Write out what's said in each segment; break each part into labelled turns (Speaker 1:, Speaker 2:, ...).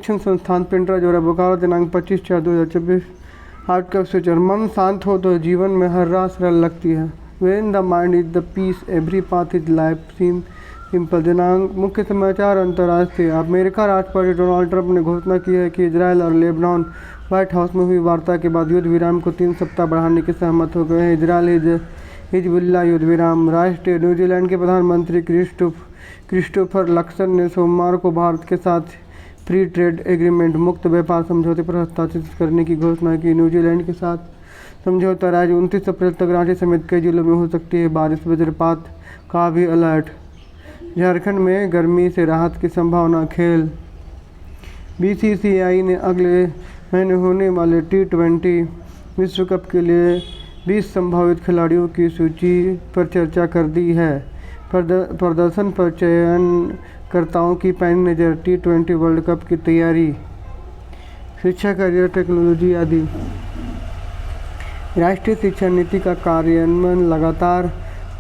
Speaker 1: शिक्षण संस्थान पिंडरा जोरा बोकारो दिनांक 25/4/2024। हार्ट का फ्यूचर। मन शांत हो तो जीवन में हर राह सरल लगती है। When the mind is the peace every path is life seem simple. दिनांक मुख्य समाचार अंतर्राष्ट्रीय। अमेरिका राष्ट्रपति डोनाल्ड ट्रंप ने घोषणा की है कि इजरायल और लेबनान व्हाइट हाउस में हुई वार्ता के बाद युद्ध विराम को 3 सप्ताह बढ़ाने की सहमत हो गए हैं। इजरायल हिजबुल्लाह युद्ध विराम। राष्ट्रीय। न्यूजीलैंड के प्रधानमंत्री क्रिस्टोफर लक्सन ने सोमवार को भारत के साथ फ्री ट्रेड एग्रीमेंट मुक्त व्यापार समझौते पर हस्ताक्षर करने की घोषणा की। न्यूजीलैंड के साथ समझौता राज्य 29 अप्रैल तक रांची समेत कई जिलों में हो सकती है बारिश। वज्रपात का भी अलर्ट। झारखंड में गर्मी से राहत की संभावना। खेल। बीसीसीआई ने अगले महीने होने वाले T20 विश्व कप के लिए 20 संभावित खिलाड़ियों की सूची पर चर्चा कर दी है। प्रदर्शन पर चयनकर्ताओं की पैनी नज़र। T20 वर्ल्ड कप की तैयारी। शिक्षा, करियर, टेक्नोलॉजी आदि। राष्ट्रीय शिक्षा नीति का कार्यान्वयन लगातार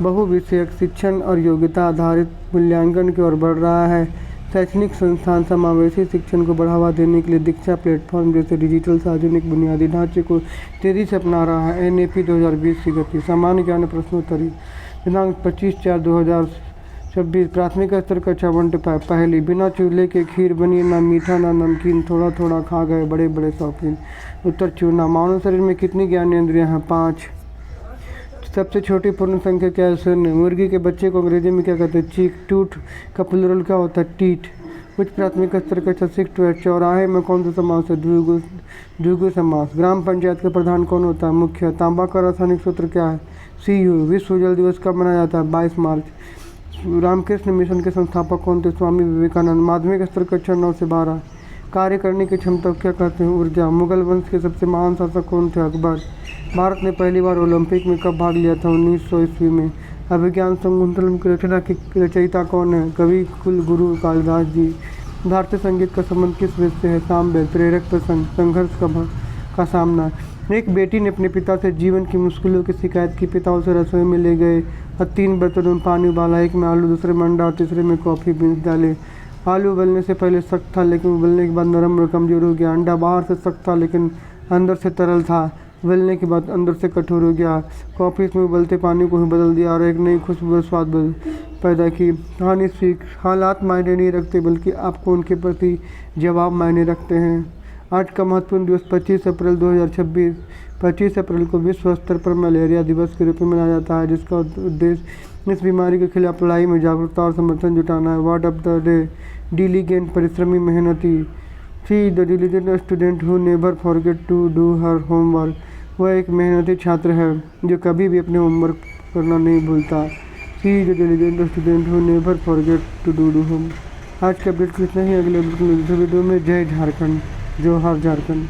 Speaker 1: बहुविषयक शिक्षण और योग्यता आधारित मूल्यांकन की ओर बढ़ रहा है। शैक्षणिक संस्थान समावेशी शिक्षण को बढ़ावा देने के लिए दीक्षा प्लेटफॉर्म जैसे डिजिटल सार्वजनिक बुनियादी ढांचे को तेजी से अपना रहा है। NAP 2020 की गति। सामान्य ज्ञान प्रश्नोत्तरी। दिनांक 25/4/2024। प्राथमिक स्तर कक्षा 1 to 5। पहली। बिना चूल्हे के खीर बनी ना मीठा ना नमकीन, थोड़ा थोड़ा खा गए बड़े बड़े शौकीन। उत्तर। चूना। मानव शरीर में कितनी ज्ञानेंद्रियां हैं? 5। सबसे छोटी पूर्ण संख्या क्या है? 0। मुर्गी के बच्चे को अंग्रेजी में क्या कहते हैं? चीक। टूट का प्लुरल क्या होता है? टीट। उच्च प्राथमिक स्तर कक्षा 6 to 8। चौराहे में कौन सा समास है? द्विगु समास। ग्राम पंचायत का प्रधान कौन होता है? मुखिया। तांबा का रासायनिक सूत्र क्या है? Cu। विश्व जल दिवस कब मनाया जाता है? 22 मार्च। रामकृष्ण मिशन के संस्थापक कौन थे? स्वामी विवेकानंद। माध्यमिक स्तर कक्षा 9 से 12। कार्य करने की क्षमता क्या कहते हैं? ऊर्जा। मुगल वंश के सबसे महान शासक कौन थे? अकबर। भारत ने पहली बार ओलंपिक में कब भाग लिया था? 1900 ईस्वी में। अभिज्ञान शाकुंतलम की रचना की रचयिता कौन है? कवि कुलगुरु कालिदास जी। भारतीय संगीत का संबंध किस वेद से है? सामवेद। प्रेरक प्रसंग। संघर्ष का सामना। एक बेटी ने अपने पिता से जीवन की मुश्किलों की शिकायत की। पिता उसे रसोई में ले गए और 3 बर्तनों में पानी उबाला। एक में आलू, दूसरे में अंडा और तीसरे में कॉफ़ी बीन्स डाले। आलू उबलने से पहले सख्त था लेकिन उबलने के बाद नरम और कमजोर हो गया। अंडा बाहर से सख्त था लेकिन अंदर से तरल था। उबलने के बाद अंदर से कठोर हो गया। कॉफ़ी इसमें उबलते पानी को ही बदल दिया और एक नई खुशबू और स्वाद पैदा की। कहानी सीख। हालात मायने नहीं रखते बल्कि आपको उनके प्रति जवाब मायने रखते हैं। आज का महत्वपूर्ण दिवस 25 अप्रैल 2026। 25 अप्रैल को विश्व स्तर पर मलेरिया दिवस के रूप में मनाया जाता है, जिसका उद्देश्य इस बीमारी के खिलाफ लड़ाई में जागरूकता और समर्थन जुटाना है। Word of the day. Diligent. परिश्रमी, मेहनती। She the diligent student who never forget to do her homework. वह एक मेहनती छात्र है जो कभी भी अपने होमवर्क करना नहीं भूलता। She the diligent student who never forget to do home. आज का अपडेट कितना ही। अगले वीडियो में जय झारखंड, जोहार झारखंड।